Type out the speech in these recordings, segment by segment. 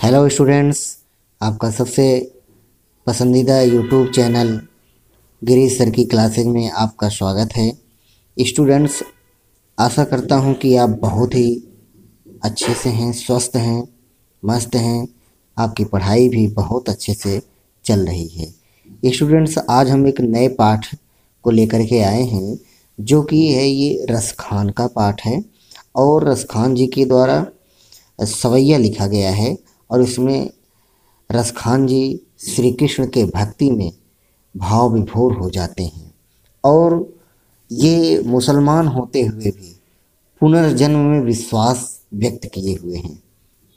Hello students, आपका सबसे पसंदीदा यूट्यूब चैनल गिरीश सर की क्लासेज में आपका स्वागत है। स्टूडेंट्स, आशा करता हूं कि आप बहुत ही अच्छे से हैं, स्वस्थ हैं, मस्त हैं। आपकी पढ़ाई भी बहुत अच्छे से चल रही है। स्टूडेंट्स, आज हम एक नए पाठ को लेकर के आए हैं जो कि है ये रसखान का पाठ है और रसखान जी के द्वारा सवैया लिखा गया है और इसमें रसखान जी श्री कृष्ण के भक्ति में भाव विभोर हो जाते हैं और ये मुसलमान होते हुए भी पुनर्जन्म में विश्वास व्यक्त किए हुए हैं।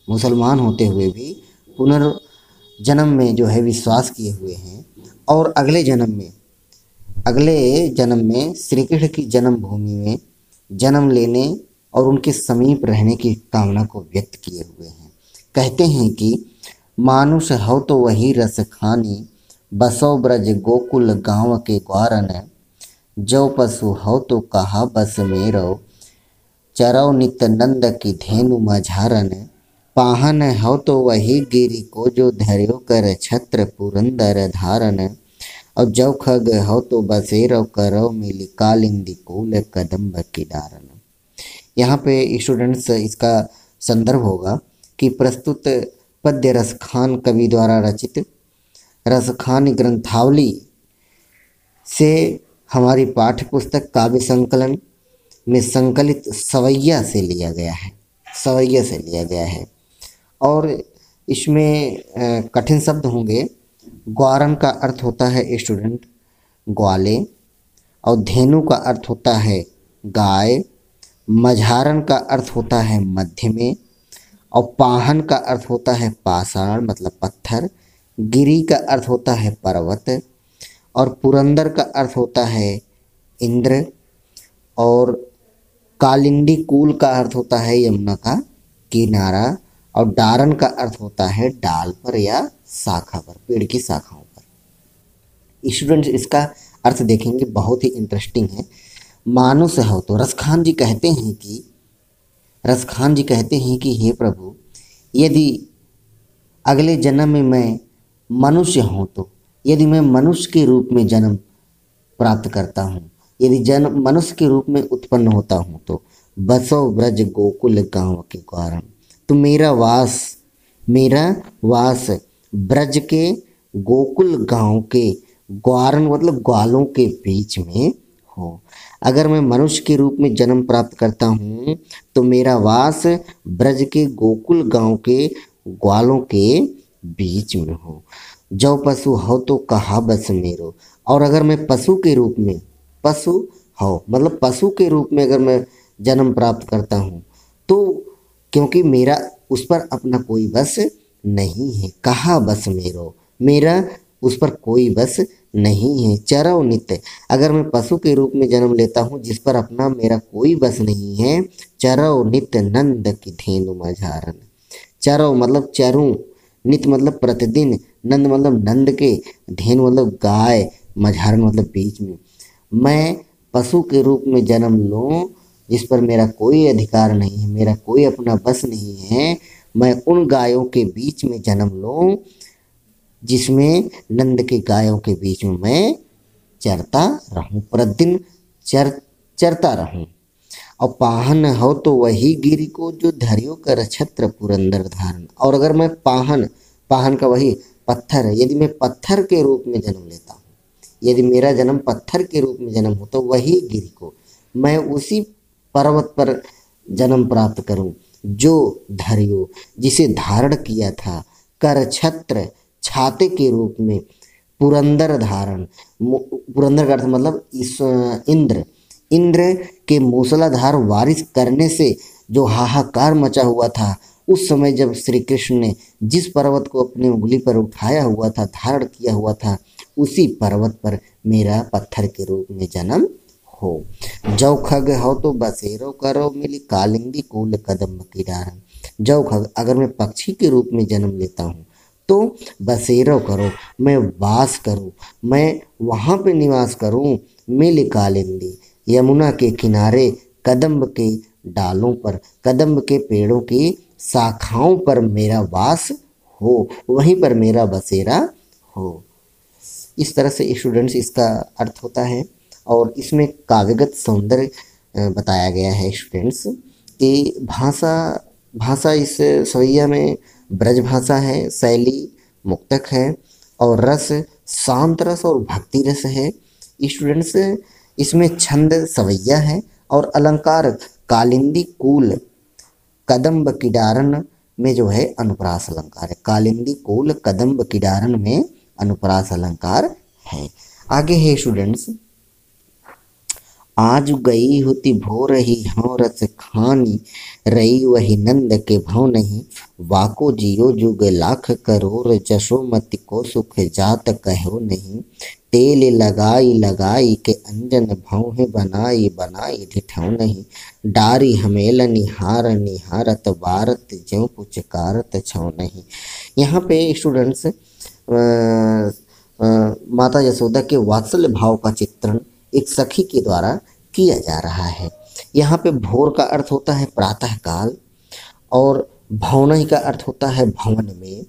मुसलमान होते हुए भी पुनर्जन्म में जो है विश्वास किए हुए हैं और अगले जन्म में श्री कृष्ण की जन्मभूमि में जन्म लेने और उनके समीप रहने की कामना को व्यक्त किए हुए हैं। कहते हैं कि मानुष हो तो वही रस खानी, बसो ब्रज गोकुल गाँव के ग्वारन, जो पशु हो तो कहा बस मेरो, चरौ नित नंद की धेनु मझारन, पाहन हो तो वही गिरि को जो धर्यो कर छत्र पुरंदर धारन, और जौ खग हो तो बसेरो करो मिली कालिंदी कूल कदम्ब की डारन। यहाँ पे स्टूडेंट्स इसका संदर्भ होगा कि प्रस्तुत पद्य रसखान कवि द्वारा रचित रसखान ग्रंथावली से हमारी पाठ्य पुस्तक काव्य संकलन में संकलित सवैया से लिया गया है और इसमें कठिन शब्द होंगे। ग्वारन का अर्थ होता है स्टूडेंट ग्वाले, और धेनु का अर्थ होता है गाय, मझारन का अर्थ होता है मध्य में, और पाहन का अर्थ होता है पाषाण मतलब पत्थर, गिरी का अर्थ होता है पर्वत, और पुरंदर का अर्थ होता है इंद्र, और कालिंदी कूल का अर्थ होता है यमुना का किनारा, और डारन का अर्थ होता है डाल पर या शाखा पर, पेड़ की शाखाओं पर। स्टूडेंट्स, इसका अर्थ देखेंगे, बहुत ही इंटरेस्टिंग है। मानुष हो तो रसखान जी कहते हैं कि हे प्रभु, यदि अगले जन्म में मैं मनुष्य हूँ तो, यदि मैं मनुष्य के रूप में जन्म प्राप्त करता हूँ, यदि जन्म मनुष्य के रूप में उत्पन्न होता हूँ तो बसो ब्रज गोकुल गाँव के ग्वारन, तो मेरा वास ब्रज के गोकुल गांव के ग्वारन मतलब ग्वालों के बीच में हो। अगर मैं मनुष्य के रूप में जन्म प्राप्त करता हूँ तो मेरा वास ब्रज के गोकुल गांव के ग्वालों के बीच में हो। जो पशु हो तो कहा बस मेरो, और अगर मैं पशु के रूप में अगर मैं जन्म प्राप्त करता हूँ तो क्योंकि मेरा उस पर अपना कोई बस नहीं है, कहा बस मेरो, मेरा उस पर कोई बस नहीं है। चरौ नित्य, अगर मैं पशु के रूप में जन्म लेता हूँ जिस पर अपना मेरा कोई बस नहीं है, चरौ नित्य नंद की धेनु मझारन, चरौ मतलब चरूं, नित्य मतलब प्रतिदिन, नंद मतलब नंद के, धेनु मतलब गाय, मझारन मतलब बीच में, मैं पशु के रूप में जन्म लूँ जिस पर मेरा कोई अधिकार नहीं है, मेरा कोई अपना बस नहीं है, मैं उन गायों के बीच में जन्म लूँ जिसमें नंद के गायों के बीच में मैं चरता रहूं, प्रतिदिन चरता रहूं। और पाहन हो तो वही गिरि को जो धर्यो कर छत्र पुरंदर धारण, और अगर मैं पाहन का वही पत्थर है, यदि मैं पत्थर के रूप में जन्म लेता हूँ, यदि मेरा जन्म पत्थर के रूप में जन्म हो तो वही गिरि को मैं उसी पर्वत पर जन्म प्राप्त करूं जो धर्यो जिसे धारण किया था, कर छत्र छाते के रूप में, पुरंदर धारण, पुरंदर का अर्थ मतलब इंद्र के मूसलाधार बारिश करने से जो हाहाकार मचा हुआ था, उस समय जब श्री कृष्ण ने जिस पर्वत को अपनी उंगली पर उठाया हुआ था, धारण किया हुआ था, उसी पर्वत पर मेरा पत्थर के रूप में जन्म हो। जौ खग हो तो बसेरो करो मिली कालिंदी कूल कदम्ब की डारन, जौ खग अगर मैं पक्षी के रूप में जन्म लेता हूँ तो बसेरो करो, मैं वास करूँ, मैं वहाँ पे निवास करूँ, मिली कालिंदी यमुना के किनारे, कदम्ब के डालों पर, कदम्ब के पेड़ों की शाखाओं पर मेरा वास हो, वहीं पर मेरा बसेरा हो। इस तरह से स्टूडेंट्स इसका अर्थ होता है। और इसमें काव्यगत सौंदर्य बताया गया है स्टूडेंट्स कि भाषा भाषा इस सवैया में ब्रज भाषा है, शैली मुक्तक है और रस शांत रस और भक्ति रस है। स्टूडेंट्स इसमें छंद सवैया है और अलंकार कालिंदी कूल कदम्ब किडारन में जो है अनुप्रास अलंकार है। कालिंदी कूल कदम्ब किडारन में अनुप्रास अलंकार है। आगे है स्टूडेंट्स, आज गई होती भो रही हूँ रस खानी, रही वही नंद के भव नहीं, वाको जियो जुग लाख करोड़, जशोमति को सुख जात कहो नहीं, तेल लगाई लगाई के अंजन भौहें बनाई बनाई ढिठौ नहीं, डारी हमेल निहार निहारत वारत ज्यों कुछ कारत छौ नहीं। यहाँ पे स्टूडेंट्स माता यशोदा के वात्सल्य भाव का चित्रण एक सखी के द्वारा किया जा रहा है। यहाँ पे भोर का अर्थ होता है प्रातः काल और भौनई का अर्थ होता है भवन में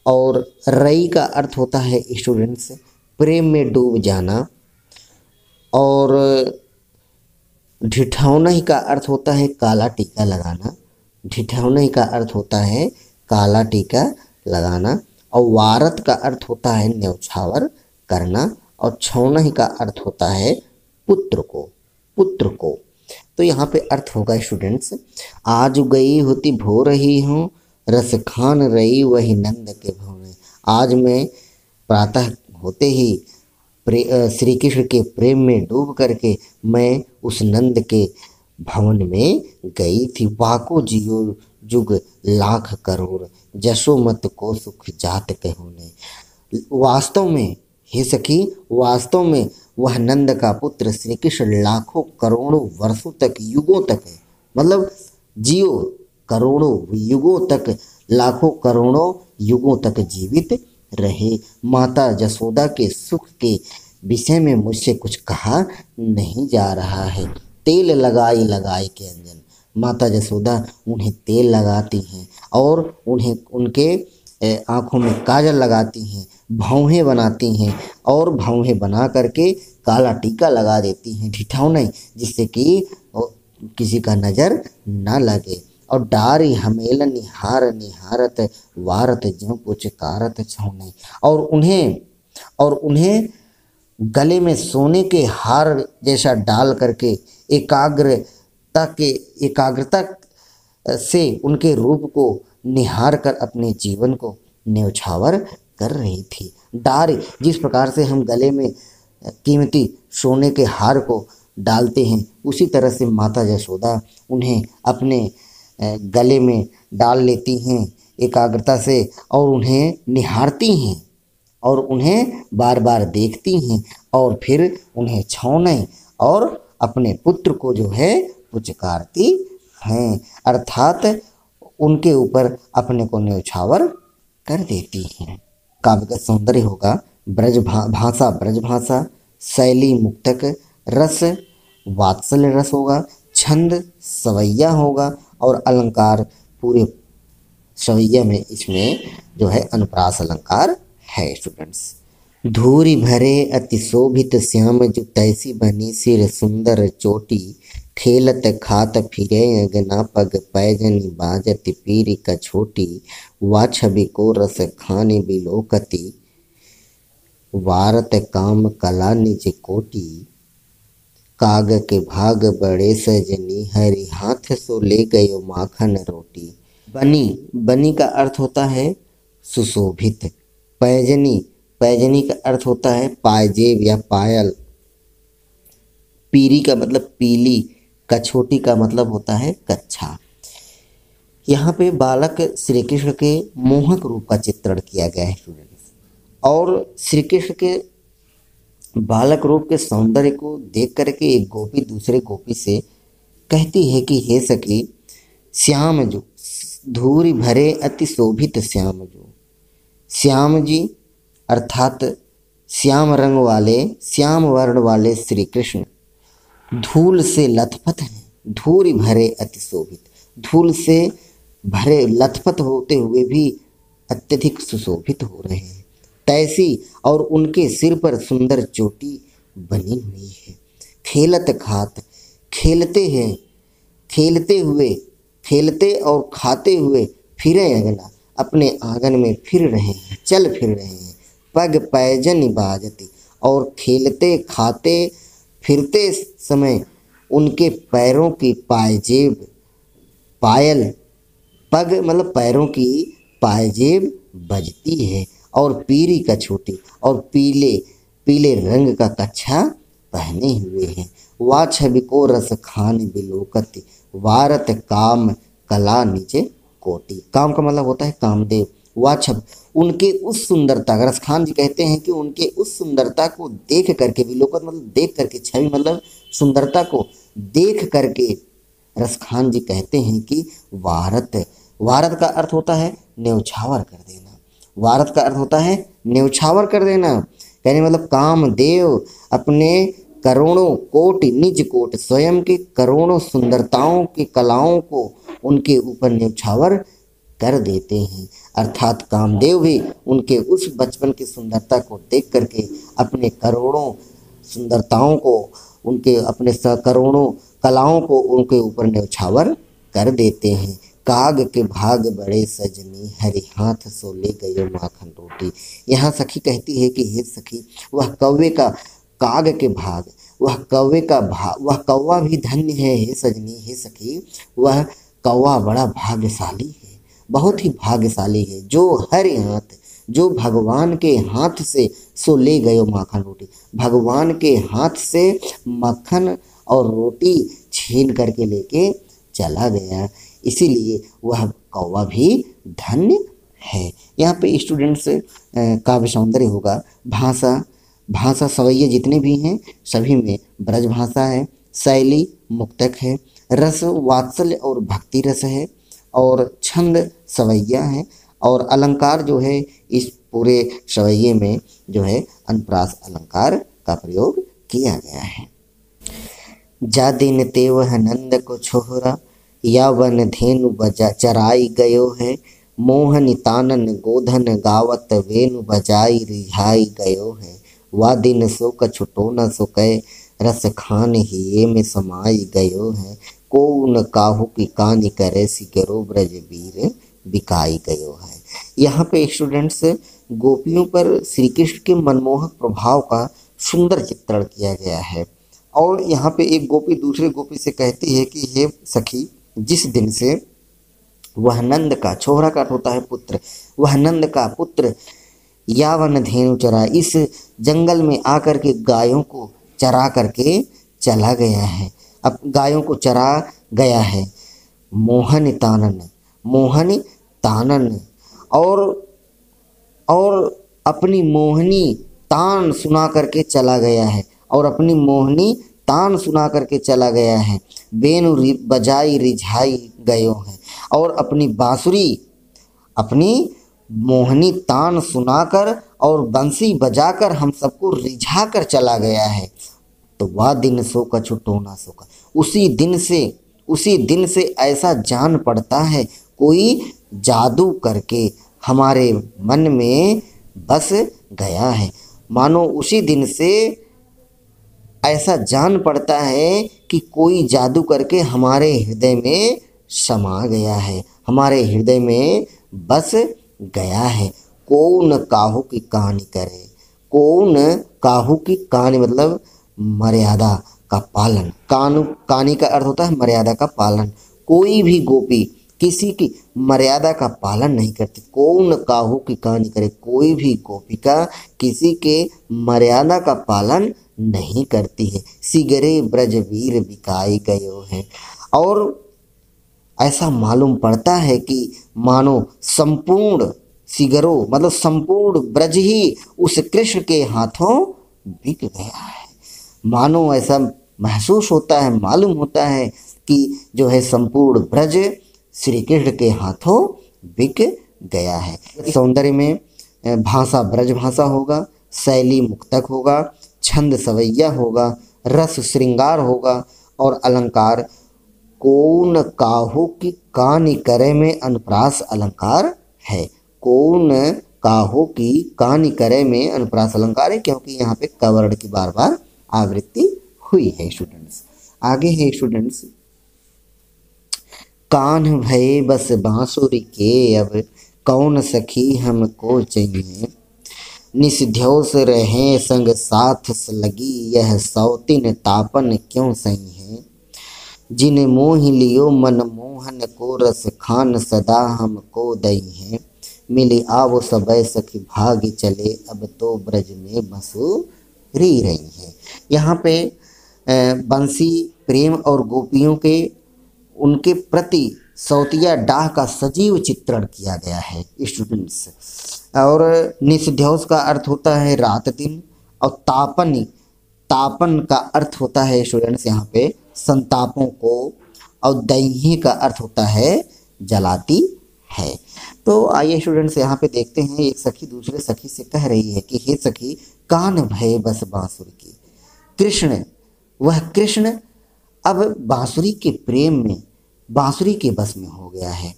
और रई का अर्थ होता है स्टूडेंट्स प्रेम में डूब जाना और ढिठौनई का अर्थ होता है काला टीका लगाना। ढिठौनई का अर्थ होता है काला टीका लगाना और वारत का अर्थ होता है न्यौछावर करना और छौनई का अर्थ होता है पुत्र को। तो यहाँ पे अर्थ होगा स्टूडेंट्स, आज गई होती भो रही हूँ रस खान रही वही नंद के भवन। आज मैं प्रातः होते ही श्री कृष्ण के प्रेम में डूब करके मैं उस नंद के भवन में गई थी। वाको जियो जुग लाख करोड़, जशोमत को सुख जात कहो ने। वास्तव में हे सखी, वास्तव में वह नंद का पुत्र श्री कृष्ण लाखों करोड़ों वर्षों तक युगों तक है, मतलब जियो करोड़ों युगों तक, लाखों करोड़ों युगों तक जीवित रहे। माता यशोदा के सुख के विषय में मुझसे कुछ कहा नहीं जा रहा है। तेल लगाई लगाई के अंजन, माता यशोदा उन्हें तेल लगाती हैं और उन्हें उनके आँखों में काजल लगाती हैं, भौहें बनाती हैं और भौहें बना करके काला टीका लगा देती हैं ढिठौनई, जिससे कि किसी का नज़र न लगे। और डारी हमेल निहार निहारत वारत ज्यों कुछ कारत छौ नहीं। और उन्हें गले में सोने के हार जैसा डाल करके एकाग्रता से उनके रूप को निहार कर अपने जीवन को न्यौछावर कर रही थी। डार, जिस प्रकार से हम गले में कीमती सोने के हार को डालते हैं, उसी तरह से माता यशोदा उन्हें अपने गले में डाल लेती हैं एकाग्रता से और उन्हें निहारती हैं और उन्हें बार बार देखती हैं और फिर उन्हें छौने और अपने पुत्र को जो है पुचकारती हैं, अर्थात उनके ऊपर अपने को न्यौछावर कर देती हैं। काव्यगत सौंदर्य होगा भाषा ब्रज भाषा, शैली मुक्तक, रस वात्सल्य रस होगा, छंद सवैया होगा और अलंकार पूरे सवैया में इसमें जो है अनुप्रास अलंकार है स्टूडेंट्स। धूरी भरे अति शोभित श्याम जो तैसी बनी सिर सुंदर चोटी, खेलत खात फिरे अगना पग पैजनी बाजत पीरी कछोटी, वा छवि को रस खाने बिलोकती, वारत काम कला निज कोटी, काग के भाग बड़े सजनी हरि हाथ सो ले गयो माखन रोटी। बनी का अर्थ होता है सुशोभित। पैजनी का अर्थ होता है पायजेब या पायल। पीरी का मतलब पीली, कछोटी का मतलब होता है कच्छा। यहाँ पे बालक श्री कृष्ण के मोहक रूप का चित्रण किया गया है स्टूडेंट्स, और श्री कृष्ण के बालक रूप के सौंदर्य को देख करके एक गोपी दूसरे गोपी से कहती है कि हे सखी, श्याम जो धूरी भरे अति शोभित श्याम जो, श्याम जी अर्थात श्याम रंग वाले, श्याम वर्ण वाले श्री कृष्ण धूल से लथपथ हैं। धूरी भरे अति शोभित, धूल से भरे लथपथ होते हुए भी अत्यधिक सुशोभित हो रहे हैं। तैसी और उनके सिर पर सुंदर चोटी बनी हुई है। खेलत खात, खेलते हैं, खेलते और खाते हुए फिरे अगला, अपने आंगन में फिर रहे हैं, चल फिर रहे हैं। पग पैजन बाजती, और खेलते खाते फिरते समय उनके पैरों की पायजेब, पायल, पग मतलब पैरों की पायजेब बजती है, और पीरी का छोटी और पीले पीले रंग का कच्छा पहने हुए हैं। वा छवि को रस खान बिलोकति, वारत काम कला नीचे कोटि। काम का मतलब होता है कामदेव। वा छवि, उनके उस सुंदरता, रस खान जी कहते हैं कि उनके उस सुंदरता को देख करके, विलोकत मतलब देख करके, छवि मतलब सुंदरता को देख करके रस खान जी कहते हैं कि वारत, वारत का अर्थ होता है न्यौछावर कर देना। वारत का अर्थ होता है न्यौछावर कर देना, कहने मतलब कामदेव अपने करोड़ों कोटि निज कोट, स्वयं के करोड़ों सुंदरताओं की कलाओं को उनके ऊपर न्यौछावर कर देते हैं। अर्थात कामदेव भी उनके उस बचपन की सुंदरता को देख करके अपने करोड़ों सुंदरताओं को, उनके अपने करोड़ों कलाओं को उनके ऊपर न्यौछावर कर देते हैं। काग के भाग बड़े सजनी, हरि हाथ सो ले गयो माखन रोटी। यहाँ सखी कहती है कि हे सखी, वह कौवे का, काग के भाग, वह कौवे का भाग, वह कौवा भी धन्य है हे सजनी, हे सखी, वह कौवा बड़ा भाग्यशाली है, बहुत ही भाग्यशाली है, जो हरि हाथ, जो भगवान के हाथ से सो ले गयो माखन रोटी, भगवान के हाथ से मक्खन और रोटी छीन करके लेके चला गया, इसीलिए वह कौवा भी धन्य है। यहाँ पे स्टूडेंट्स काव्य सौंदर्य होगा। भाषा सवैये जितने भी हैं सभी में ब्रज भाषा है, शैली मुक्तक है, रस वात्सल्य और भक्ति रस है, और छंद सवैया है, और अलंकार जो है इस पूरे सवैये में जो है अनुप्रास अलंकार का प्रयोग किया गया है। जा दिन ते वह नंद को छोहरा, या वन धेनु बजा चराई गयो है, मोहन तानन गोधन गावत वेनु बजाई रिझाई गयो है। वा दिन सो कछु टोना सो कह, रस खान हिये में समाई गयो है, को न काहू की कानी करे सिगरो ब्रज वीर बिकाई गयो है। यहाँ पे स्टूडेंट्स गोपियों पर श्री कृष्ण के मनमोहक प्रभाव का सुंदर चित्रण किया गया है। और यहाँ पे एक गोपी दूसरे गोपी से कहती है कि हे सखी, जिस दिन से वह नंद का, छोहरा का होता है पुत्र, वह नंद का पुत्र यावन धेनु चरा, इस जंगल में आकर के गायों को चरा करके चला गया है, अब गायों को चरा गया है। मोहन तानन और अपनी मोहनी तान सुना करके चला गया है, और अपनी मोहनी तान सुना करके चला गया है। बेनु बजाई रिझाई गयो है, और अपनी बांसुरी, अपनी मोहनी तान सुनाकर और बंसी बजाकर हम सबको रिझा कर चला गया है। तो वह दिन सो कछु टोना सो का, उसी दिन से ऐसा जान पड़ता है कोई जादू करके हमारे मन में बस गया है। मानो उसी दिन से ऐसा जान पड़ता है कि कोई जादू करके हमारे हृदय में समा गया है, हमारे हृदय में बस गया है। कौन काहू की कहानी करे, कौन काहू की कहानी मतलब मर्यादा का पालन, कहानी का अर्थ होता है मर्यादा का पालन। कोई भी गोपी किसी की मर्यादा का पालन नहीं करती। कौन काहू की कहानी करे, कोई भी गोपिका किसी के मर्यादा का पालन नहीं करती है। सिगरे ब्रज वीर बिकाई गयो है, और ऐसा मालूम पड़ता है कि मानो संपूर्ण सिगरो मतलब संपूर्ण ब्रज ही उस कृष्ण के हाथों बिक गया है। मानो ऐसा महसूस होता है, मालूम होता है कि जो है संपूर्ण ब्रज श्री कृष्ण के हाथों बिक गया है। सौंदर्य में भाषा ब्रज भाषा होगा, शैली मुक्तक होगा, छंद सवैया होगा, रस श्रृंगार होगा, और अलंकार कौन काहू की कानी करे में अनुप्रास अलंकार है। कौन काहो की कहानी करे में अनुप्रास अलंकार है, क्योंकि यहाँ पे कवर्ण की बार बार आवृत्ति हुई है स्टूडेंट्स। आगे है स्टूडेंट्स, कान्ह भये बस बांसुरी के, अब कौन सखी हमको चाहिए, निस्ध्योस रहे संग साथ लगी, यह सौतिन तापन क्यों सही है, जिन मोहि लियो मन मोहन को, रस खान सदा हमको दई है, मिले आवो सबय सखी भागी चले, अब तो ब्रज में बंसुरी रही है। यहाँ पे बंसी प्रेम और गोपियों के उनके प्रति सौतिया डाह का सजीव चित्रण किया गया है स्टूडेंट्स। और निस्ध्योस का अर्थ होता है रात दिन, और तापन का अर्थ होता है स्टूडेंट्स यहाँ पे संतापों को, और दैही का अर्थ होता है जलाती है। तो आइए स्टूडेंट्स यहाँ पे देखते हैं, एक सखी दूसरे सखी से कह रही है कि हे सखी कान भय बस बांसुरी की, कृष्ण वह कृष्ण अब बांसुरी के प्रेम में, बांसुरी के बस में हो गया है,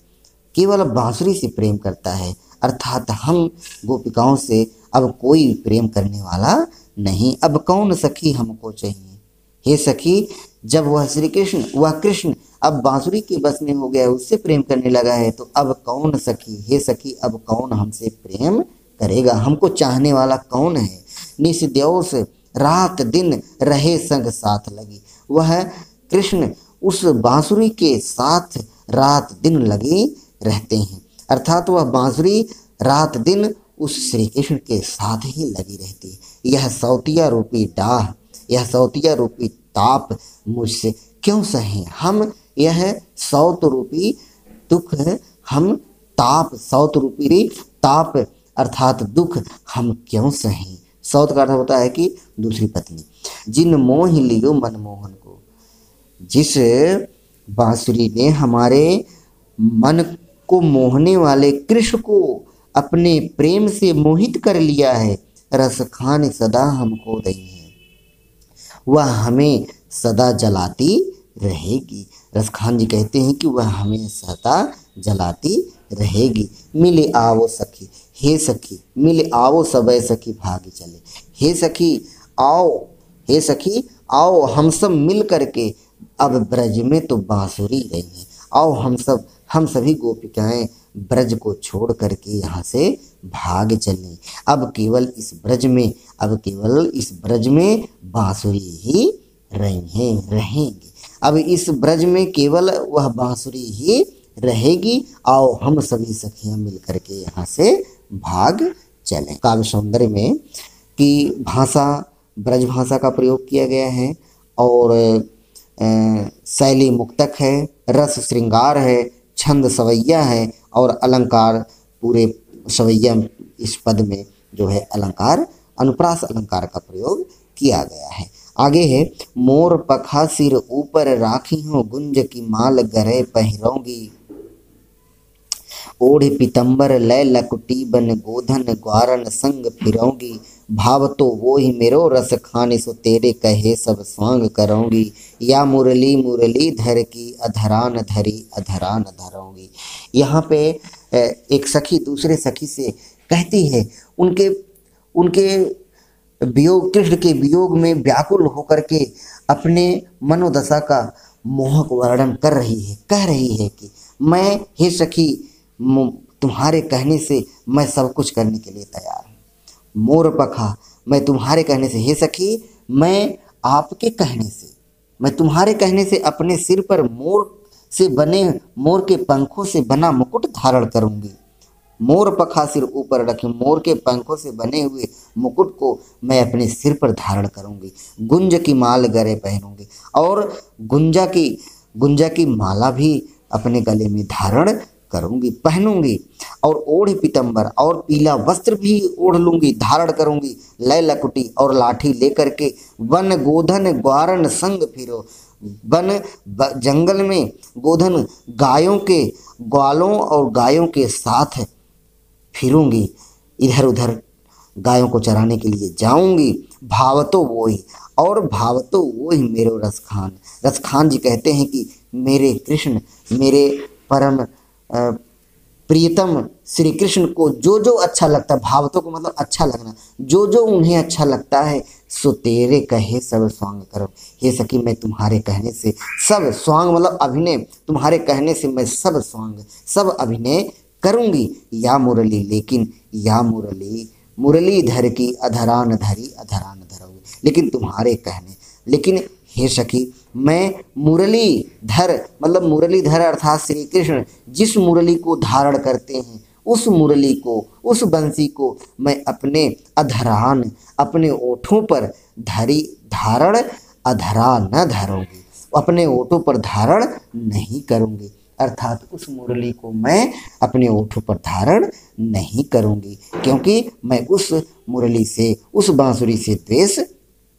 केवल बांसुरी से प्रेम करता है, अर्थात हम गोपिकाओं से अब कोई प्रेम करने वाला नहीं, अब कौन सखी हमको चाहिए। हे सखी, जब वह श्री कृष्ण, वह कृष्ण अब बांसुरी के बस में हो गया है, उससे प्रेम करने लगा है, तो अब कौन सखी, हे सखी अब कौन हमसे प्रेम करेगा, हमको चाहने वाला कौन है। निस्ध्योस रात दिन रहे संग साथ लगी, वह कृष्ण उस बांसुरी के साथ रात दिन लगे रहते हैं, अर्थात वह बांसुरी रात दिन उस श्री कृष्ण के साथ ही लगी रहती है। यह सौतिया रूपी डाह, यह सौतिया रूपी ताप मुझसे क्यों सहे, हम यह सौत रूपी दुख, हम ताप, सौत रूपी ताप अर्थात दुख हम क्यों सहें। सौत का अर्थ होता है कि दूसरी पत्नी। जिन मोह लियो मनमोहन को, जिस बांसुरी ने हमारे मन को मोहने वाले कृष्ण को अपने प्रेम से मोहित कर लिया है, रस खान सदा हमको दई है, वह हमें सदा जलाती रहेगी। रसखान जी कहते हैं कि वह हमें सदा जलाती रहेगी। मिले आवो सखी, हे सखी मिले आवो सबय सखी भागी चले, हे सखी आओ, हे सखी आओ हम सब मिल करके अब ब्रज में तो बांसुरी रही है, आओ हम सभी गोपिकाएं ब्रज को छोड़ करके यहाँ से भाग चलें। अब केवल इस ब्रज में बांसुरी ही रहेंगे। अब इस ब्रज में केवल वह बांसुरी ही रहेगी, आओ हम सभी सखियां मिल करके यहाँ से भाग चलें। काव्य सौंदर्य में की भाषा ब्रज भाषा का प्रयोग किया गया है, और शैली मुक्तक है, रस श्रृंगार है, छंद सवैया है, और अलंकार पूरे सवैया इस पद में जो है अलंकार अनुप्रास अलंकार का प्रयोग किया गया है। आगे है, मोर पखा सिर ऊपर राखी हूँ, गुंज की माल गरे पहिरोंगी, ओढ़ पीतम्बर लय लकुटी बन गोधन ग्वारन संग फिरोंगी, भाव तो वो ही मेरो रस खाने सो तेरे कहे सब स्वांग करोंगी, या मुरली मुरली धर की अधरान धरी अधरान धरोंगी। यहाँ पे एक सखी दूसरे सखी से कहती है, उनके वियोग, कृष्ण के वियोग में व्याकुल होकर के अपने मनोदशा का मोहक वर्णन कर रही है, कह रही है कि मैं, हे सखी, तुम्हारे कहने से मैं सब कुछ करने के लिए तैयार हूँ। मोर पखा, मैं तुम्हारे कहने से, हे सखी मैं आपके कहने से, मैं तुम्हारे कहने से अपने सिर पर मोर के पंखों से बना मुकुट धारण करूंगी। मोर पखा सिर ऊपर रखे, मोर के पंखों से बने हुए मुकुट को मैं अपने सिर पर धारण करूंगी। गुंज की माल गले पहनूंगी, और गुंजा की माला भी अपने गले में धारण करूंगी, पहनूंगी। और ओढ़ पीतम्बर, और पीला वस्त्र भी ओढ़ लूंगी, धारण करूंगी। लय लकुटी, और लाठी लेकर के वन गोधन ग्वारन संग फिरो, वन जंगल में गोधन ग्वालों और गायों के साथ फिरूंगी, इधर उधर गायों को चराने के लिए जाऊंगी। भाव तो वो ही मेरो रसखान जी कहते हैं कि मेरे कृष्ण, मेरे परम प्रियतम श्री कृष्ण को जो जो अच्छा लगता है, भावतों को मतलब अच्छा लगना, जो जो उन्हें अच्छा लगता है सो तेरे कहे सब स्वांग करो। हे सखी मैं तुम्हारे कहने से सब स्वांग मतलब अभिनय, तुम्हारे कहने से मैं सब स्वांग सब अभिनय करूँगी। या मुरली लेकिन या मुरली मुरलीधर की अधरान धरी अधरान धरोगे। लेकिन तुम्हारे कहने, लेकिन हे सखी मैं मुरलीधर मतलब मुरलीधर अर्थात श्री कृष्ण जिस मुरली को धारण करते हैं उस मुरली को, उस बंसी को मैं अपने अधरान अपने ओठों पर धरी धारण अधरा न धरूंगी, अपने ओठों पर धारण नहीं करूंगी। अर्थात उस मुरली को मैं अपने ओठों पर धारण नहीं करूंगी, क्योंकि मैं उस मुरली से, उस बांसुरी से द्वेष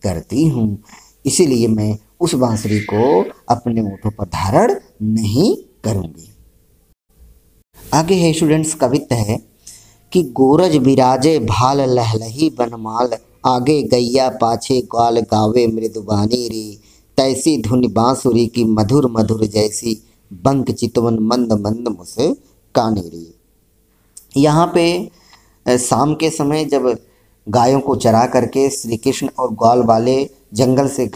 करती हूँ। इसीलिए मैं उस बांसुरी को अपने ओठों पर धारण नहीं करूंगी। आगे है स्टूडेंट्स, कविता है कि गोरज बिराजे भाल लहलही बनमाल, आगे गैया पाछे ग्वाल गावे मृदुबानी रे, तैसी धुन बांसुरी की मधुर मधुर जैसी, बंक चितवन मंद मंद मुस्कानी रे। यहाँ पे शाम के समय जब गायों को चरा करके श्री कृष्ण और ग्वाल वाले जंगल से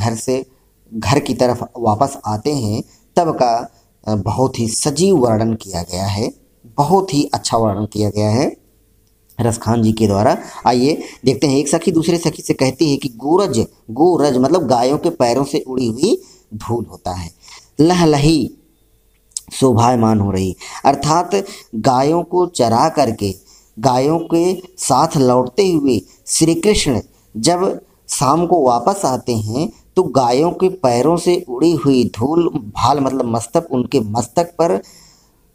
घर की तरफ वापस आते हैं, तब का बहुत ही सजीव वर्णन किया गया है, बहुत ही अच्छा वर्णन किया गया है रसखान जी के द्वारा। आइए देखते हैं। एक सखी दूसरे सखी से कहती है कि गोरज, गोरज मतलब गायों के पैरों से उड़ी हुई धूल होता है, लहलही शोभायमान हो रही, अर्थात गायों को चरा करके गायों के साथ लौटते हुए श्री कृष्ण जब शाम को वापस आते हैं तो गायों के पैरों से उड़ी हुई धूल, भाल मतलब मस्तक, उनके मस्तक पर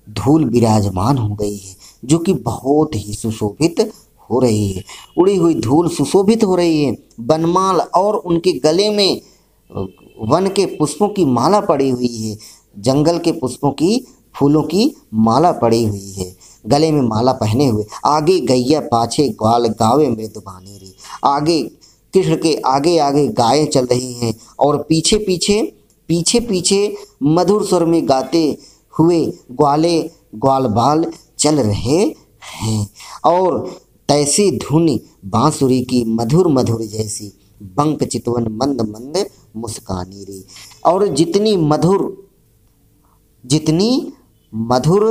धूल विराजमान हो गई है, जो कि बहुत ही सुशोभित हो रही है। उड़ी हुई धूल सुशोभित हो रही है। बनमाल और उनके गले में वन के पुष्पों की माला पड़ी हुई है, जंगल के पुष्पों की फूलों की माला पड़ी हुई है, गले में माला पहने हुए। आगे गैया पाछे ग्वाल गावे मृदुबानी रे, आगे कृष्ण के आगे आगे गायें चल रही हैं और पीछे पीछे मधुर स्वर में गाते हुए ग्वाल बाल चल रहे हैं। और तैसी धुन बांसुरी की मधुर मधुर जैसी, बंक चितवन मंद मंद मुस्कानी रे। और जितनी मधुर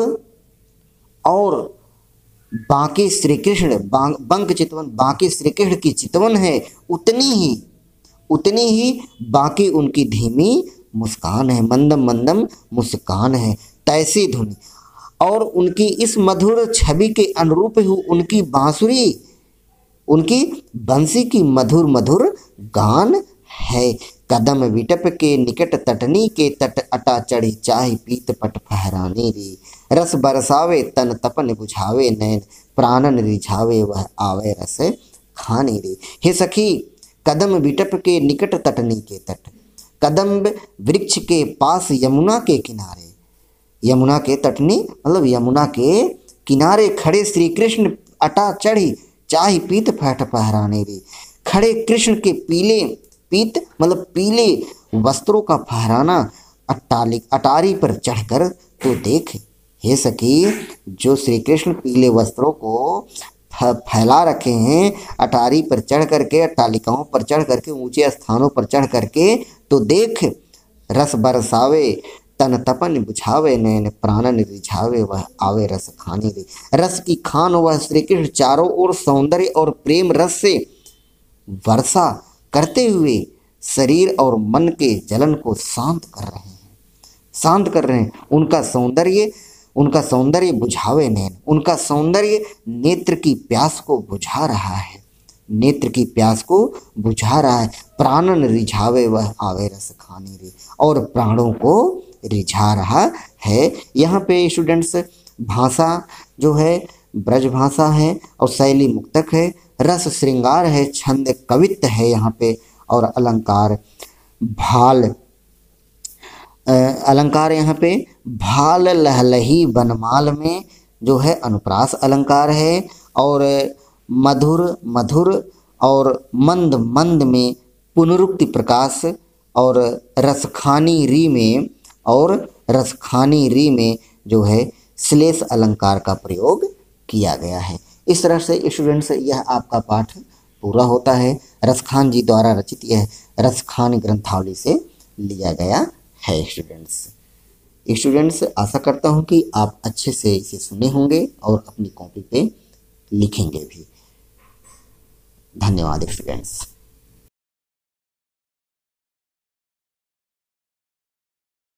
और बाकी श्री कृष्ण बंक चितवन बाकी श्री कृष्ण की चितवन है, उतनी ही बाकी उनकी धीमी मुस्कान है, मंदम मंदम मुस्कान है। तैसी धुन और उनकी इस मधुर छवि के अनुरूप ही उनकी बांसुरी, उनकी बंसी की मधुर मधुर गान है। कदम विटप के निकट तटनी के तट अटा चढ़ी, चाहे पीत पट फहराने रे, रस बरसावे तन तपन बुझावे, नैन प्राणन रिझावे वह आवे रस खाने रे। हे सखी कदम विटप के निकट तटनी के तट, कदम वृक्ष के पास यमुना के किनारे, यमुना के तटनी मतलब यमुना के किनारे खड़े श्री कृष्ण अटा चढ़ी, चाहे पीत फट फहराने रे। खड़े कृष्ण के पीत मतलब पीले वस्त्रों का फहराना अटारी पर चढ़कर तो देख। हे सखी जो श्री कृष्ण पीले वस्त्रों को फैला रखे हैं अटारी पर चढ़ करके, अट्टालिकाओं पर चढ़ करके, ऊंचे स्थानों पर चढ़ करके तो देख। रस बरसावे तन तपन बुझावे, नैन प्राणन रिझावे वह आवे रस खाने रे। रस की खान वह श्री कृष्ण चारों ओर सौंदर्य और प्रेम रस से वर्षा करते हुए शरीर और मन के जलन को शांत कर रहे हैं। उनका सौंदर्य बुझावे नैन, उनका सौंदर्य नेत्र की प्यास को बुझा रहा है, नेत्र की प्यास को बुझा रहा है। प्राणन रिझावे वह आवे रस खाने रे, और प्राणों को रिझा रहा है। यहाँ पे स्टूडेंट्स भाषा जो है ब्रज भाषा है और शैली मुक्तक है, रस श्रृंगार है, छंद कवित्त है यहाँ पे, और अलंकार भाल अलंकार यहाँ पे भाल लहलही बनमाल में जो है अनुप्रास अलंकार है, और मधुर और मंद मंद में पुनरुक्ति प्रकाश, और रसखानी री में जो है श्लेष अलंकार का प्रयोग किया गया है। इस तरह से स्टूडेंट्स यह आपका पाठ पूरा होता है। रसखान जी द्वारा रचित यह रसखान ग्रंथावली से लिया गया है। स्टूडेंट्स आशा करता हूँ कि आप अच्छे से इसे सुने होंगे और अपनी कॉपी पे लिखेंगे भी। धन्यवाद स्टूडेंट्स।